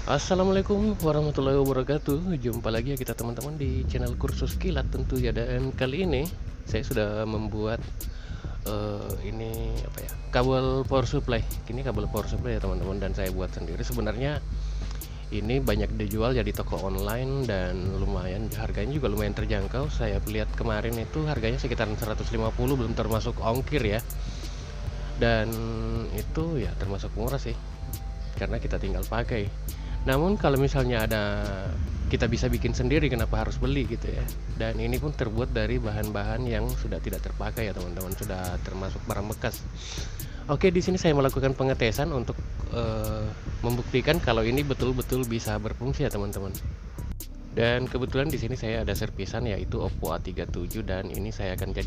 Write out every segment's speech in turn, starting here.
Assalamualaikum warahmatullahi wabarakatuh. Jumpa lagi ya kita teman-teman di channel Kursus Kilat tentu ya. Dan kali ini saya sudah membuat ini apa ya, kabel power supply. Ini kabel power supply ya teman-teman, dan saya buat sendiri. Sebenarnya ini banyak dijual ya di toko online dan lumayan, harganya juga lumayan terjangkau. Saya lihat kemarin itu harganya sekitaran 150, belum termasuk ongkir ya. Dan itu ya termasuk murah sih, karena kita tinggal pakai. Namun kalau misalnya kita bisa bikin sendiri, kenapa harus beli gitu ya. Dan ini pun terbuat dari bahan-bahan yang sudah tidak terpakai ya teman-teman, sudah termasuk barang bekas. Oke, di sini saya melakukan pengetesan untuk membuktikan kalau ini betul-betul bisa berfungsi ya teman-teman. Dan kebetulan di sini saya ada servisan, yaitu Oppo A37, dan ini saya akan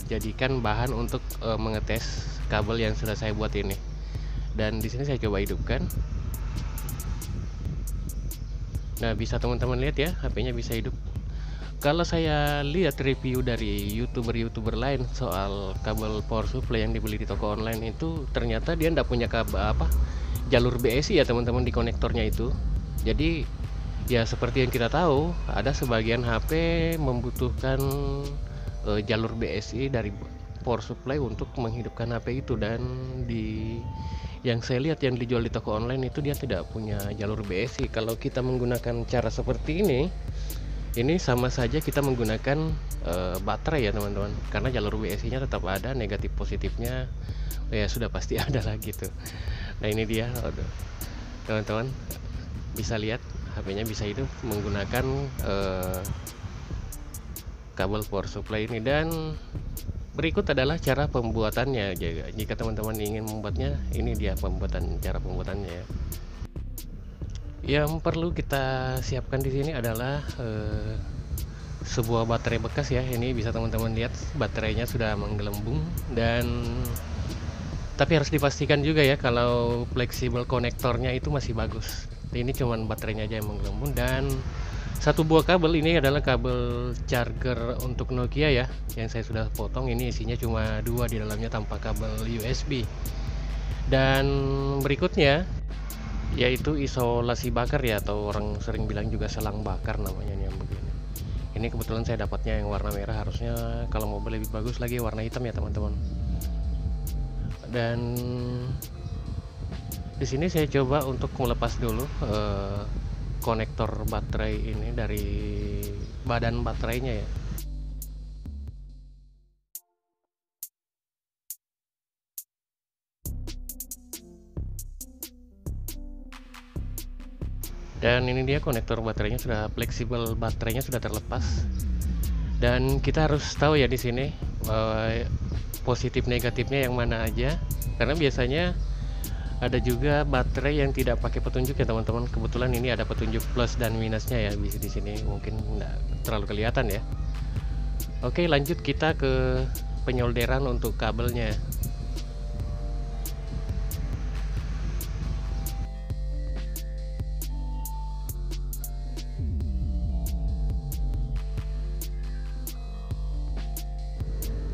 jadikan bahan untuk mengetes kabel yang sudah saya buat ini. Dan di sini saya coba hidupkan. Nah, bisa teman-teman lihat ya, HP-nya bisa hidup. Kalau saya lihat review dari youtuber lain soal kabel power supply yang dibeli di toko online itu, ternyata dia tidak punya jalur BSI ya teman-teman di konektornya itu. Jadi ya seperti yang kita tahu, ada sebagian HP membutuhkan jalur BSI dari power supply untuk menghidupkan HP itu. Dan yang saya lihat yang dijual di toko online itu dia tidak punya jalur BSI. Kalau kita menggunakan cara seperti ini sama saja kita menggunakan baterai ya teman-teman, karena jalur BSI nya tetap ada, negatif positifnya ya sudah pasti ada lah gitu. Nah ini dia teman-teman, bisa lihat HP-nya bisa hidup menggunakan kabel power supply ini. Dan berikut adalah cara pembuatannya. Jika teman-teman ingin membuatnya, ini dia cara pembuatannya ya. Yang perlu kita siapkan di sini adalah sebuah baterai bekas ya. Ini bisa teman-teman lihat baterainya sudah menggelembung, dan tapi harus dipastikan juga ya kalau fleksibel konektornya itu masih bagus. Ini cuman baterainya aja yang menggelembung. Dan satu buah kabel ini adalah kabel charger untuk Nokia ya, yang saya sudah potong. Ini isinya cuma dua di dalamnya tanpa kabel USB. Dan berikutnya yaitu isolasi bakar ya, atau orang sering bilang juga selang bakar namanya nih, yang begini. Ini kebetulan saya dapatnya yang warna merah, harusnya kalau mau lebih bagus lagi warna hitam ya teman-teman. Dan di sini saya coba untuk melepas dulu konektor baterai ini dari badan baterainya ya. Dan ini dia konektor baterainya sudah fleksibel, baterainya sudah terlepas. Dan kita harus tahu ya di sini positif negatifnya yang mana aja, karena biasanya ada juga baterai yang tidak pakai petunjuk ya teman-teman. Kebetulan ini ada petunjuk plus dan minusnya ya, bisa di sini mungkin nggak terlalu kelihatan ya. Oke, lanjut kita ke penyolderan untuk kabelnya.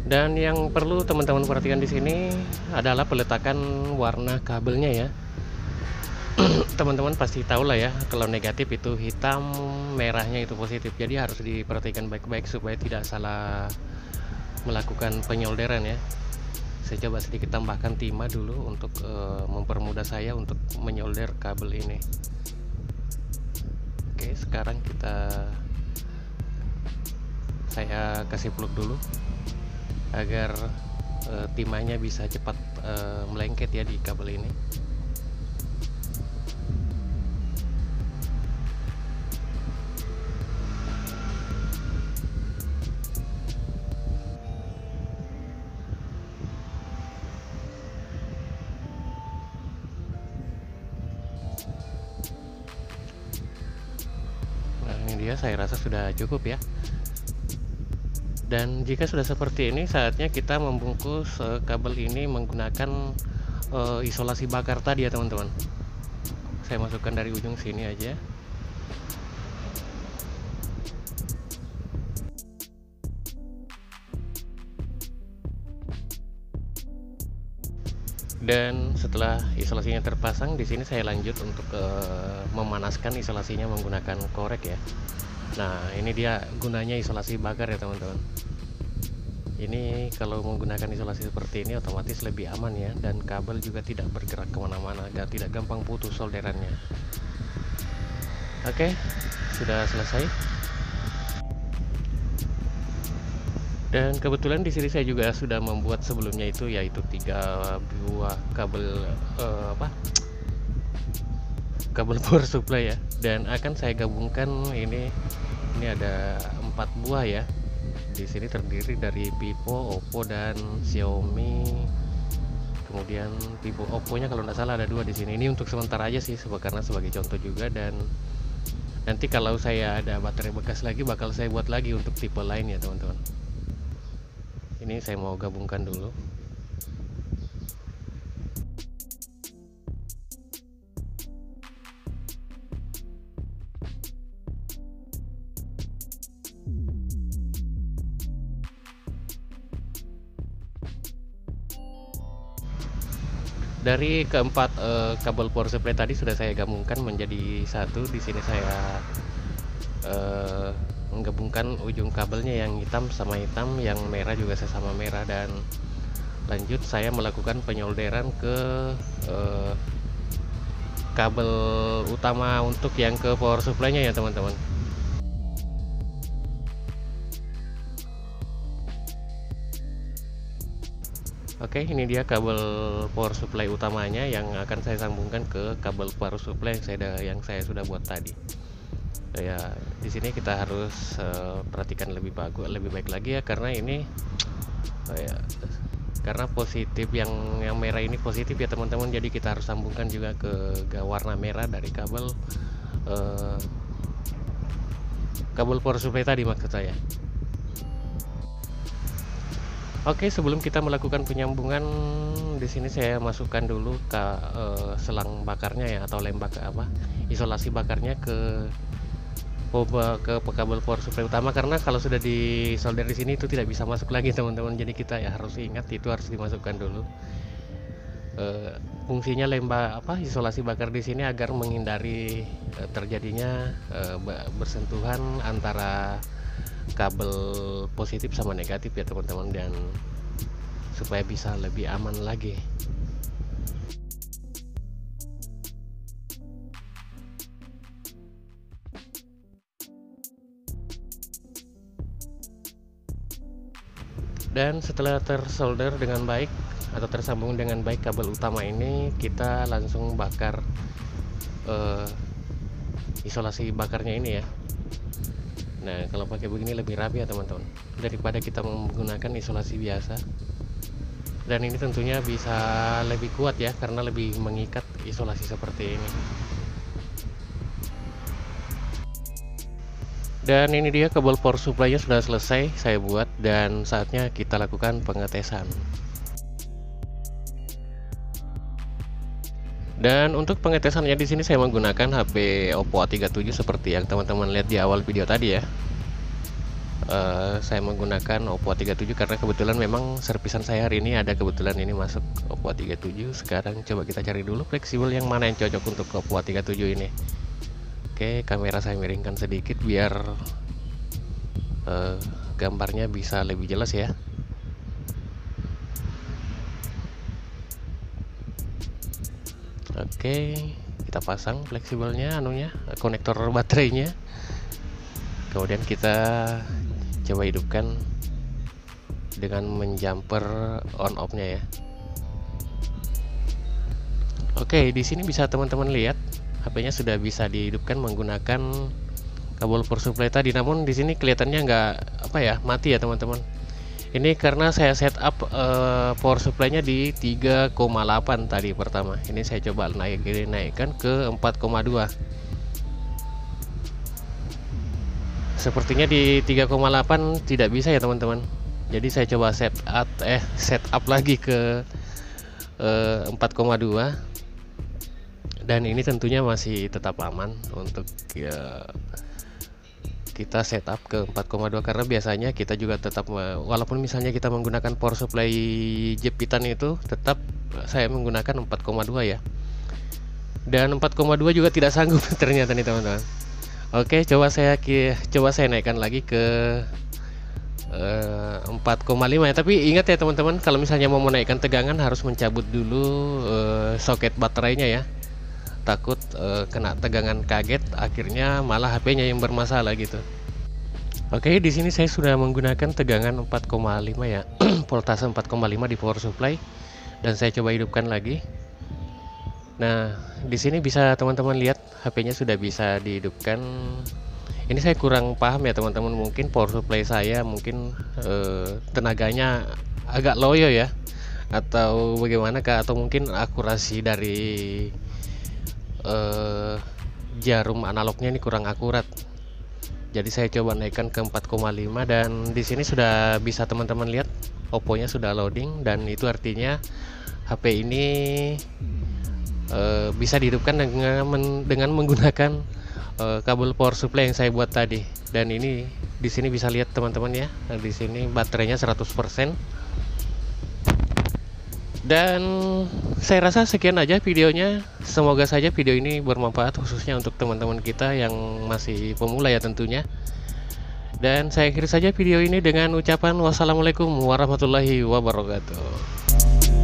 Dan yang perlu teman-teman perhatikan di sini adalah peletakan warna kabelnya ya. Teman-teman pasti tahu lah ya, kalau negatif itu hitam, merahnya itu positif. Jadi harus diperhatikan baik-baik supaya tidak salah melakukan penyolderan ya. Saya coba sedikit tambahkan timah dulu untuk mempermudah saya untuk menyolder kabel ini. Oke, sekarang saya kasih plug dulu agar timahnya bisa cepat melengket ya di kabel ini. Nah ini dia, saya rasa sudah cukup ya. Dan jika sudah seperti ini, saatnya kita membungkus kabel ini menggunakan isolasi bakar tadi ya teman-teman. Saya masukkan dari ujung sini aja. Dan setelah isolasinya terpasang, di sini saya lanjut untuk memanaskan isolasinya menggunakan korek ya. Nah, ini dia gunanya isolasi bakar ya teman-teman. Ini kalau menggunakan isolasi seperti ini otomatis lebih aman ya, dan kabel juga tidak bergerak kemana-mana, dan tidak gampang putus solderannya. Oke, sudah selesai. Dan kebetulan di sini saya juga sudah membuat sebelumnya itu, yaitu 3 buah kabel kabel power supply ya, dan akan saya gabungkan ini ada 4 buah ya. Di sini terdiri dari Vivo, Oppo, dan Xiaomi. Kemudian Vivo, Oppo-nya kalau tidak salah ada 2 di sini. Ini untuk sementara aja sih, karena sebagai contoh juga, dan nanti kalau saya ada baterai bekas lagi bakal saya buat lagi untuk tipe lain ya teman-teman. Ini saya mau gabungkan dulu. Dari keempat kabel power supply tadi sudah saya gabungkan menjadi satu. Di sini saya menggabungkan ujung kabelnya yang hitam sama hitam, yang merah juga sesama merah, dan lanjut saya melakukan penyolderan ke kabel utama untuk yang ke power supply-nya ya teman-teman. Oke, ini dia kabel power supply utamanya yang akan saya sambungkan ke kabel power supply yang saya sudah buat tadi. Ya, di sini kita harus perhatikan lebih baik lagi ya, karena ini karena positif yang merah ini positif ya teman-teman, jadi kita harus sambungkan juga ke warna merah dari kabel kabel power supply tadi maksud saya. Oke, sebelum kita melakukan penyambungan, di sini saya masukkan dulu ke selang bakarnya ya, atau lem bakar isolasi bakarnya ke kabel power supply utama, karena kalau sudah disolder di sini itu tidak bisa masuk lagi teman-teman. Jadi kita ya harus ingat itu harus dimasukkan dulu. Fungsinya isolasi bakar di sini agar menghindari terjadinya bersentuhan antara kabel positif sama negatif ya teman-teman, dan supaya bisa lebih aman lagi. Dan setelah tersolder dengan baik atau tersambung dengan baik kabel utama ini, kita langsung bakar isolasi bakarnya ini ya. Nah, kalau pakai begini lebih rapi ya teman-teman, daripada kita menggunakan isolasi biasa. Dan ini tentunya bisa lebih kuat ya, karena lebih mengikat isolasi seperti ini. Dan ini dia kabel power supply-nya sudah selesai saya buat, dan saatnya kita lakukan pengetesan. Dan untuk pengetesannya di sini saya menggunakan HP Oppo A37 seperti yang teman-teman lihat di awal video tadi ya. Saya menggunakan Oppo A37 karena kebetulan memang servisan saya hari ini ada kebetulan ini masuk Oppo A37. Sekarang coba kita cari dulu fleksibel yang mana yang cocok untuk Oppo A37 ini. Oke, kamera saya miringkan sedikit biar gambarnya bisa lebih jelas ya. Oke, kita pasang fleksibelnya, konektor baterainya. Kemudian kita coba hidupkan dengan menjumper on off-nya ya. Oke, di sini bisa teman-teman lihat HP-nya sudah bisa dihidupkan menggunakan kabel power supply tadi. Namun di sini kelihatannya nggak mati ya teman-teman. Ini karena saya setup power supply-nya di 3,8 tadi pertama. Ini saya coba naikkan ke 4,2. Sepertinya di 3,8 tidak bisa ya teman-teman. Jadi saya coba setup lagi ke 4,2. Dan ini tentunya masih tetap aman untuk kita setup ke 4,2, karena biasanya kita juga tetap walaupun misalnya kita menggunakan power supply jepitan itu tetap saya menggunakan 4,2 ya, dan 4,2 juga tidak sanggup ternyata nih teman-teman. Oke, coba saya naikkan lagi ke 4,5 ya. Tapi ingat ya teman-teman, kalau misalnya mau menaikkan tegangan harus mencabut dulu soket baterainya ya. Takut kena tegangan kaget, akhirnya malah HP-nya yang bermasalah gitu. Oke, di sini saya sudah menggunakan tegangan 4,5 ya, voltase 4,5 di power supply, dan saya coba hidupkan lagi. Nah, di sini bisa teman-teman lihat HP-nya sudah bisa dihidupkan. Ini saya kurang paham ya teman-teman, mungkin power supply saya mungkin tenaganya agak loyo ya, atau bagaimana kah, atau mungkin akurasi dari jarum analognya ini kurang akurat. Jadi saya coba naikkan ke 4,5, dan di sini sudah bisa teman-teman lihat Oppo-nya sudah loading, dan itu artinya HP ini bisa dihidupkan dengan menggunakan kabel power supply yang saya buat tadi. Dan ini di sini bisa lihat teman-teman ya, di sini baterainya 100%. Dan saya rasa sekian aja videonya. Semoga saja video ini bermanfaat, khususnya untuk teman-teman kita yang masih pemula ya tentunya. Dan saya akhiri saja video ini dengan ucapan wassalamualaikum warahmatullahi wabarakatuh.